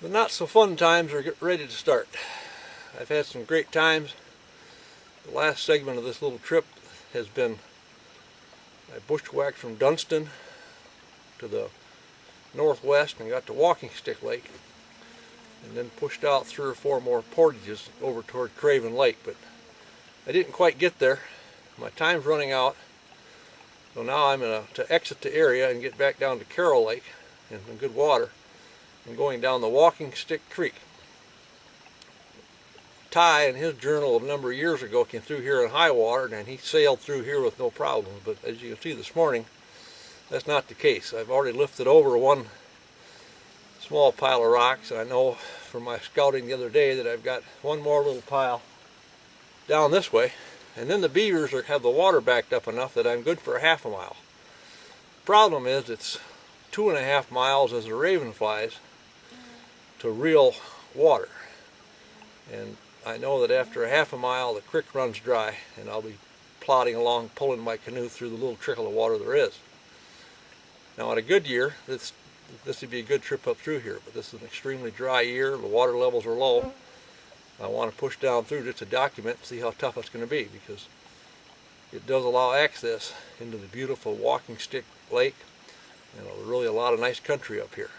The not so fun times are ready to start. I've had some great times. The last segment of this little trip has been, I bushwhacked from Dunstan to the northwest and got to Walking Stick Lake, and then pushed out 3 or 4 more portages over toward Carroll Lake, but I didn't quite get there. My time's running out, so now I'm to exit the area and get back down to Carroll Lake in some good water and going down the Walking Stick Creek. Ty, in his journal a number of years ago, came through here in high water and he sailed through here with no problems, but as you can see this morning, that's not the case. I've already lifted over one small pile of rocks, and I know from my scouting the other day that I've got one more little pile down this way, and then the beavers have the water backed up enough that I'm good for a half a mile. Problem is, it's 2.5 miles as the raven flies to real water, and I know that after a half a mile the creek runs dry and I'll be plodding along pulling my canoe through the little trickle of water there is. Now, in a good year, this would be a good trip up through here, but this is an extremely dry year. The water levels are low. I want to push down through just to document and see how tough it's going to be, because it does allow access into the beautiful Walking Stick Lake and really a lot of nice country up here.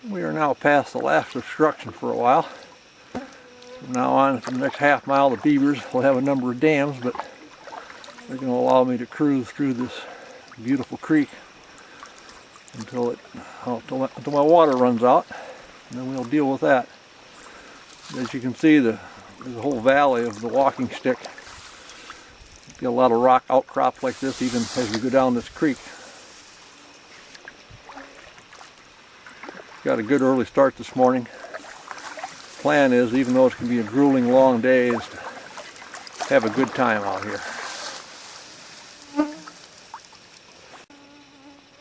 We are now past the last obstruction for a while. From now on, for the next half mile, the beavers will have a number of dams, but they're going to allow me to cruise through this beautiful creek until my water runs out, and then we'll deal with that. As you can see, there's a whole valley of the Walking Stick. Get a lot of rock outcrops like this even as we go down this creek. Got a good early start this morning. Plan is, even though it's going to be a grueling long day, is to have a good time out here.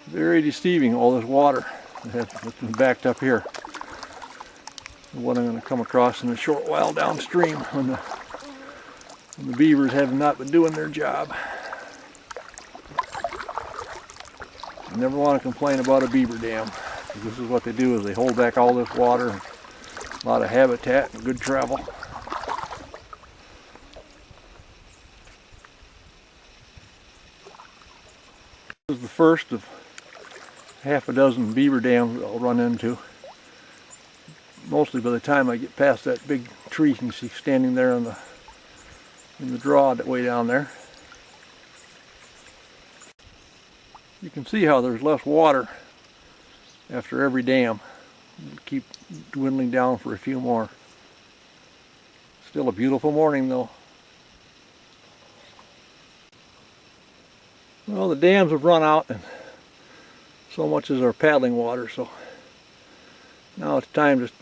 Very deceiving, all this water that's been backed up here. What I'm going to come across in a short while downstream when the beavers have not been doing their job. You never want to complain about a beaver dam. This is what they do, is they hold back all this water, and a lot of habitat and good travel. This is the first of half a dozen beaver dams I'll run into. Mostly by the time I get past that big tree you can see standing there in the draw that way down there. You can see how there's less water after every dam. It'll keep dwindling down for a few more. Still a beautiful morning though. Well, the dams have run out, and so much is our paddling water, so now it's time to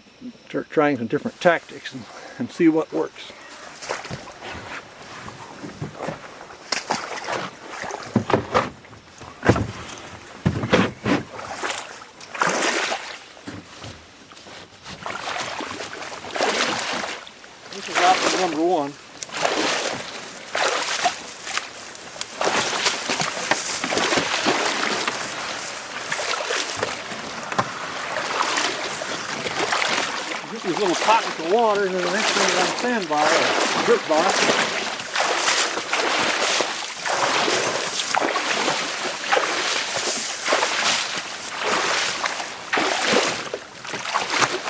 start trying some different tactics and see what works. This is option number 1. These little pockets of water, and then the next thing is on a sandbar or dirt bar.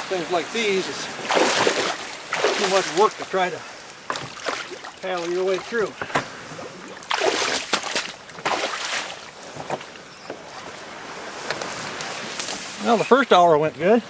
Things like these, it's too much work to try to paddle your way through. Well, the first hour went good.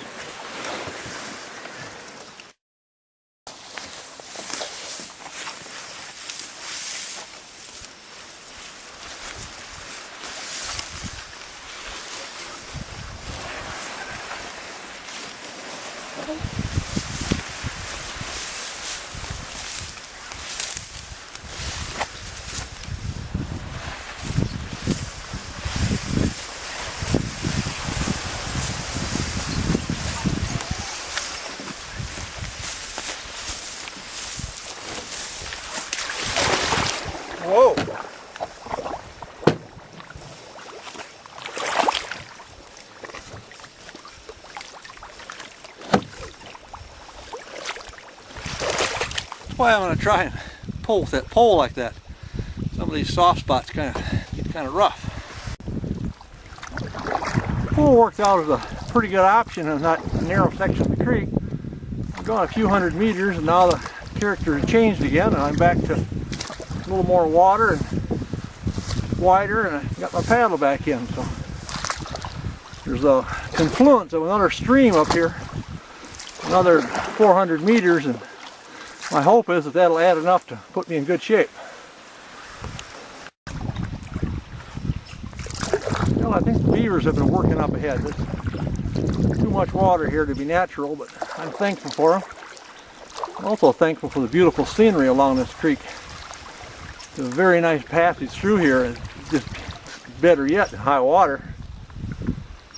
why I'm going to try and pull with that pole like that. Some of these soft spots get kind of rough. The pole worked out as a pretty good option in that narrow section of the creek. I've gone a few hundred meters and now the character has changed again, and I'm back to a little more water and wider, and I got my paddle back in. So there's a confluence of another stream up here, another 400 meters, and my hope is that that'll add enough to put me in good shape. Well, I think the beavers have been working up ahead. There's too much water here to be natural, but I'm thankful for them. I'm also thankful for the beautiful scenery along this creek. It's a very nice passage through here, and just better yet in high water.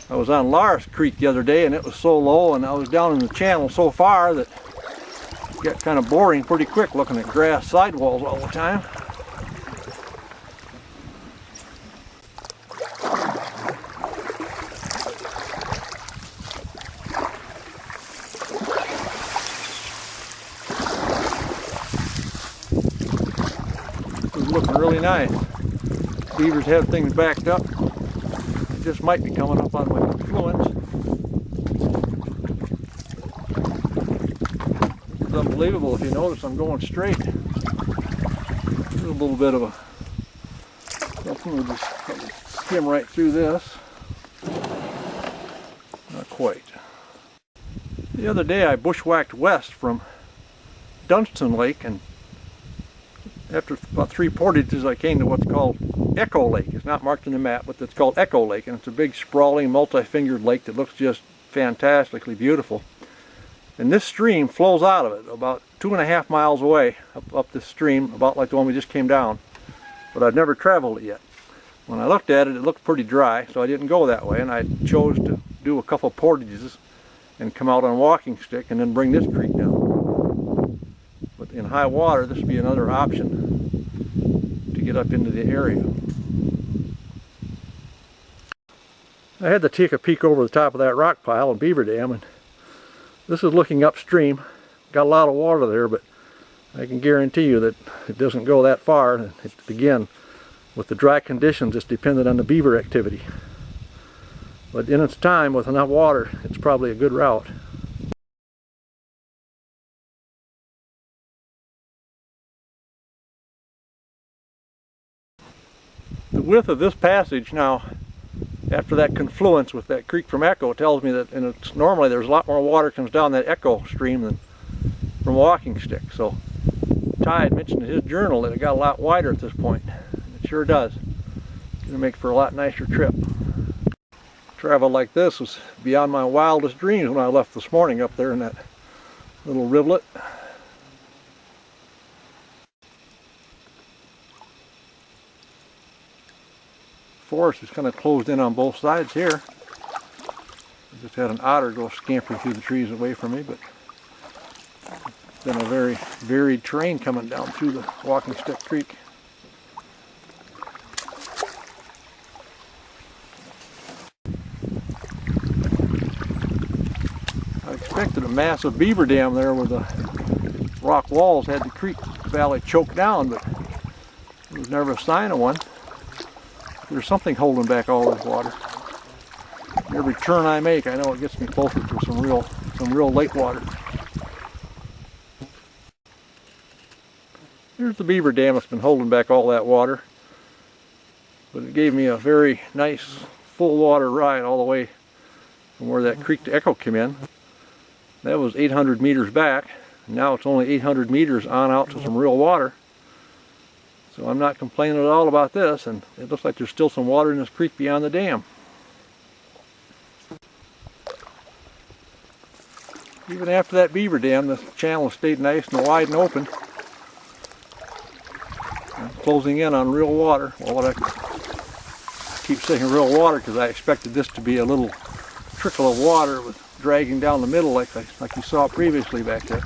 I was on Lars Creek the other day and it was so low, and I was down in the channel so far that it got kind of boring pretty quick looking at grass sidewalls all the time. Looking really nice. Beavers have things backed up. It just might be coming up on my confluence. It's unbelievable. If you notice, I'm going straight. There's a little bit of a something. We'll just skim right through this. Not quite. The other day I bushwhacked west from Dunstan Lake, and after about 3 portages I came to what's called Echo Lake. It's not marked on the map, but it's called Echo Lake, and it's a big sprawling multi-fingered lake that looks just fantastically beautiful. And this stream flows out of it about 2.5 miles away up this stream, about like the one we just came down. But I've never traveled it yet. When I looked at it, it looked pretty dry, so I didn't go that way, and I chose to do a couple portages and come out on a walking stick and then bring this creek down. But in high water, this would be another option to get up into the area. I had to take a peek over the top of that rock pile and beaver dam, and this is looking upstream. Got a lot of water there, but I can guarantee you that it doesn't go that far. And again, with the dry conditions, it's dependent on the beaver activity. But in its time, with enough water, it's probably a good route. The width of this passage now, after that confluence with that creek from Echo, tells me that normally there's a lot more water comes down that Echo stream than from walking stick. So Ty had mentioned in his journal that it got a lot wider at this point. It sure does. It's going to make for a lot nicer trip. Travel like this was beyond my wildest dreams when I left this morning up there in that little rivulet. Forest is kind of closed in on both sides here. I just had an otter go scampering through the trees away from me, but it's been a very varied terrain coming down through the Walking Stick Creek. I expected a massive beaver dam there where the rock walls had the creek valley choked down, but there was never a sign of one. There's something holding back all this water. Every turn I make, I know it gets me closer to some real lake water. Here's the beaver dam that's been holding back all that water. But it gave me a very nice full water ride all the way from where that creek to Echo came in. That was 800 meters back. Now it's only 800 meters on out to some real water. So I'm not complaining at all about this, and it looks like there's still some water in this creek beyond the dam. Even after that beaver dam, this channel stayed nice and wide and open. I'm closing in on real water. Well, what I keep saying real water because I expected this to be a little trickle of water with dragging down the middle like you saw previously back there.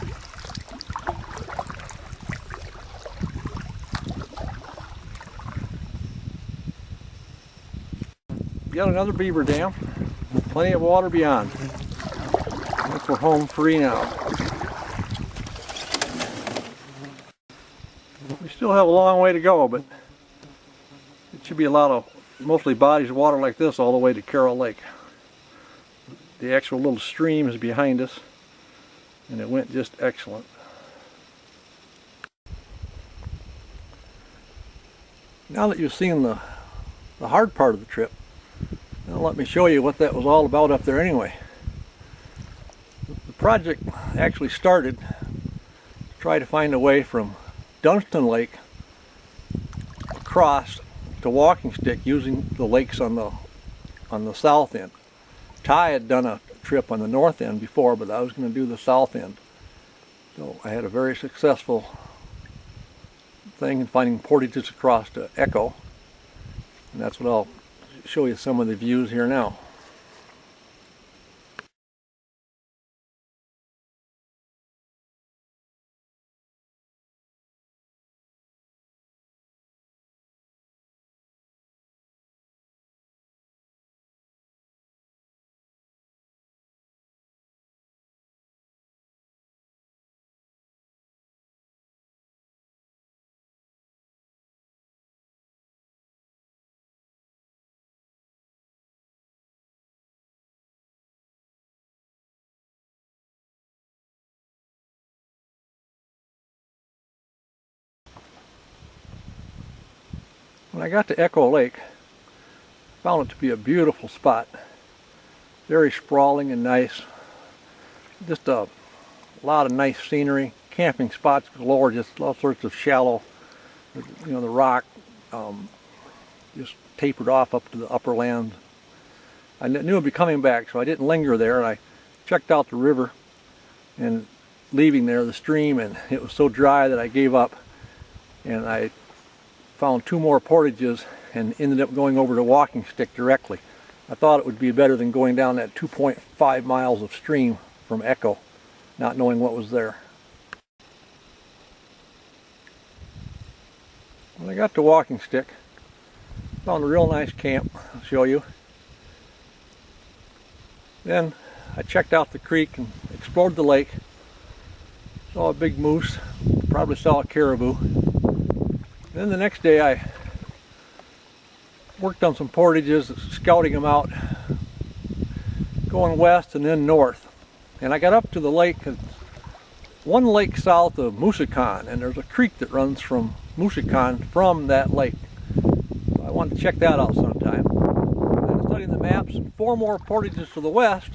Yet another beaver dam, plenty of water beyond. I think we're home free now. Still have a long way to go, but it should be a lot of mostly bodies of water like this all the way to Carroll Lake. The actual little stream is behind us, and it went just excellent. Now that you've seen the hard part of the trip, now let me show you what that was all about up there anyway. The project actually started to try to find a way from Dunstan Lake across to Walking Stick using the lakes on the south end. Ty had done a trip on the north end before, but I was going to do the south end. So I had a very successful thing in finding portages across to Echo, and that's what I'll show you some of the views here now. When I got to Echo Lake, I found it to be a beautiful spot. Very sprawling and nice. Just a lot of nice scenery. Camping spots galore, just all sorts of shallow, you know, the rock just tapered off up to the upper land. I knew I'd be coming back, so I didn't linger there, and I checked out the river and leaving there, the stream, and it was so dry that I gave up, and I found 2 more portages and ended up going over to Walking Stick directly. I thought it would be better than going down that 2.5 miles of stream from Echo, not knowing what was there. When I got to Walking Stick, found a real nice camp. I'll show you. Then I checked out the creek and explored the lake. Saw a big moose, probably saw a caribou. Then the next day I worked on some portages, scouting them out, going west and then north. And I got up to the lake, one lake south of Moosakon, and there's a creek that runs from Moosakon from that lake. So I wanted to check that out sometime. Then studying the maps, 4 more portages to the west,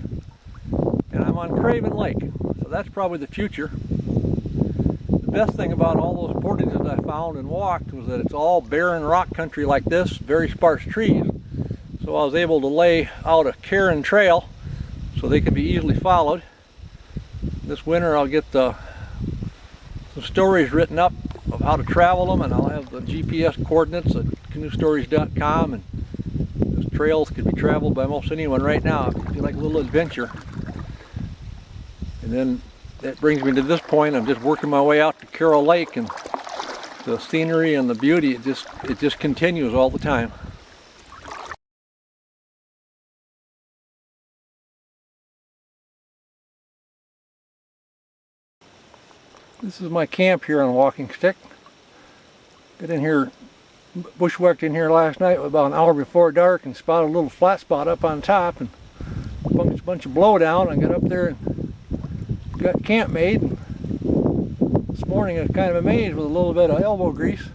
and I'm on Craven Lake. So that's probably the future. The best thing about all those portages I found and walked was that it's all barren rock country like this, very sparse trees. So I was able to lay out a cairn trail so they can be easily followed. This winter I'll get some stories written up of how to travel them, and I'll have the GPS coordinates at canoestories.com, and those trails can be traveled by most anyone right now if you like a little adventure. And then that brings me to this point. I'm just working my way out to Carroll Lake, and the scenery and the beauty, it just continues all the time. This is my camp here on Walking Stick. Got in here, bushwhacked in here last night about an hour before dark and spotted a little flat spot up on top and a bunch of blowdown. I got up there and got camp made. And this morning I was kind of amazed with a little bit of elbow grease.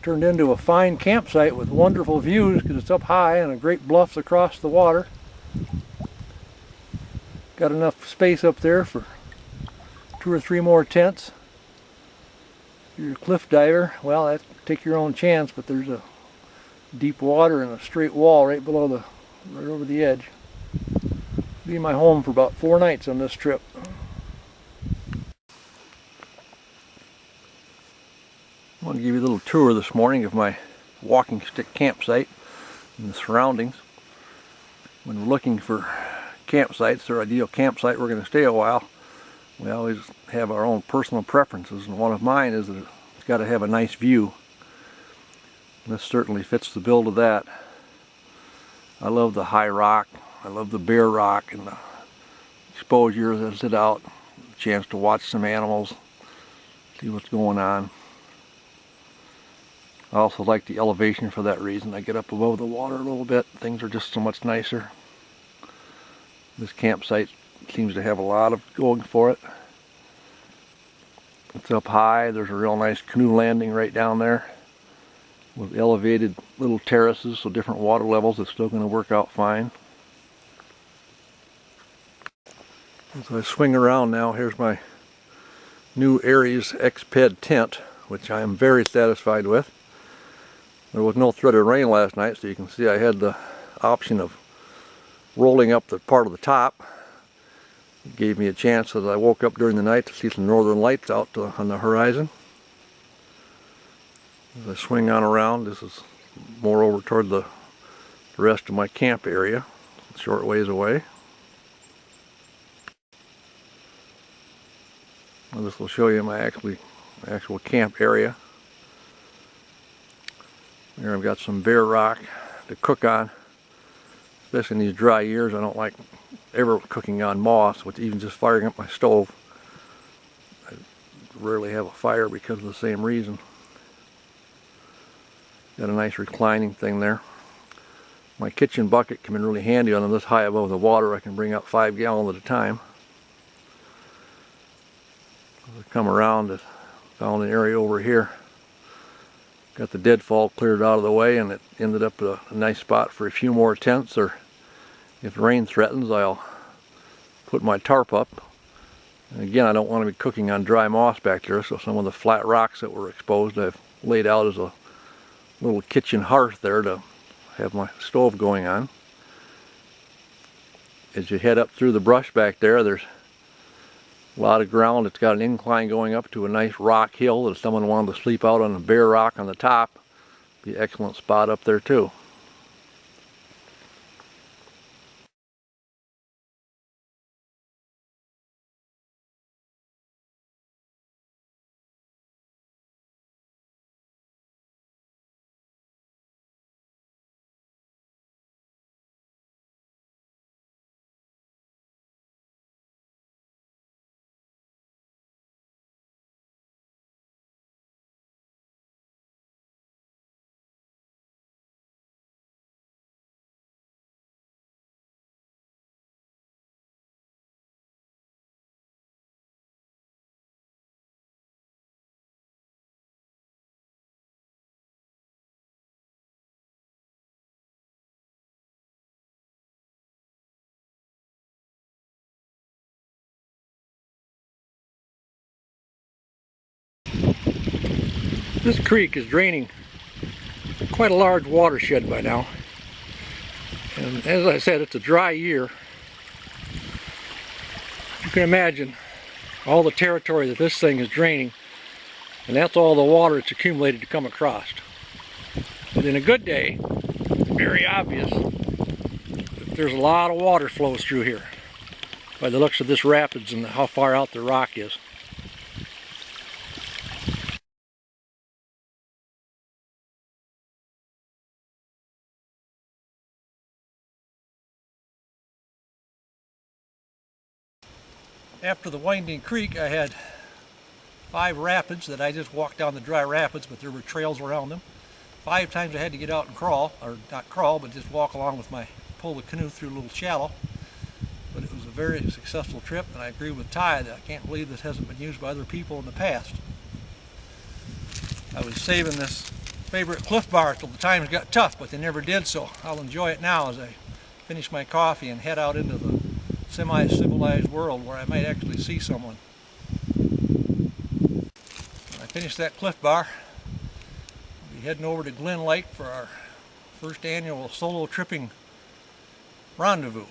Turned into a fine campsite with wonderful views because it's up high and a great bluffs across the water. Got enough space up there for 2 or 3 more tents. If you're a cliff diver, well, take your own chance, but there's a deep water and a straight wall right over the edge. Be my home for about 4 nights on this trip. I want to give you a little tour this morning of my Walking Stick campsite and the surroundings. When we're looking for campsites, or ideal campsite we're going to stay a while, we always have our own personal preferences, and one of mine is that it's got to have a nice view. This certainly fits the bill of that. I love the high rock, I love the bare rock and the exposure as I sit out, a chance to watch some animals, see what's going on. I also like the elevation for that reason. I get up above the water a little bit. Things are just so much nicer. This campsite seems to have a lot of going for it. It's up high. There's a real nice canoe landing right down there with elevated little terraces, so different water levels. It's still going to work out fine. As I swing around now, here's my new Aries X-Ped tent, which I am very satisfied with. There was no threat of rain last night, so you can see I had the option of rolling up the part of the top. It gave me a chance as I woke up during the night to see some northern lights out on the horizon. As I swing on around, this is more over toward the rest of my camp area, a short ways away. And this will show you my actual camp area. Here I've got some bare rock to cook on. Especially in these dry years, I don't like ever cooking on moss, with even just firing up my stove. I rarely have a fire because of the same reason. Got a nice reclining thing there. My kitchen bucket came in really handy on this high above the water. I can bring out 5 gallons at a time. As I come around, I found an area over here. Got the deadfall cleared out of the way, and it ended up a nice spot for a few more tents, or if rain threatens, I'll put my tarp up. And again, I don't want to be cooking on dry moss back there, so some of the flat rocks that were exposed I've laid out as a little kitchen hearth there to have my stove going on. As you head up through the brush back there, there's a lot of ground. It's got an incline going up to a nice rock hill that if someone wanted to sleep out on a bare rock on the top, be an excellent spot up there too. This creek is draining quite a large watershed by now, and as I said, it's a dry year. You can imagine all the territory that this thing is draining, and that's all the water it's accumulated to come across. But in a good day, it's very obvious that there's a lot of water flows through here by the looks of this rapids and how far out the rock is. After the winding creek, I had 5 rapids that I just walked down the dry rapids, but there were trails around them. 5 times I had to get out and crawl, or not crawl, but just walk along with pull the canoe through a little shallow. But it was a very successful trip, and I agree with Ty that I can't believe this hasn't been used by other people in the past. I was saving this favorite Cliff Bar till the times got tough, but they never did, so I'll enjoy it now as I finish my coffee and head out into the semi-civilized world where I might actually see someone. When I finish that Cliff Bar, I'll be heading over to Glen Lake for our first annual solo tripping rendezvous.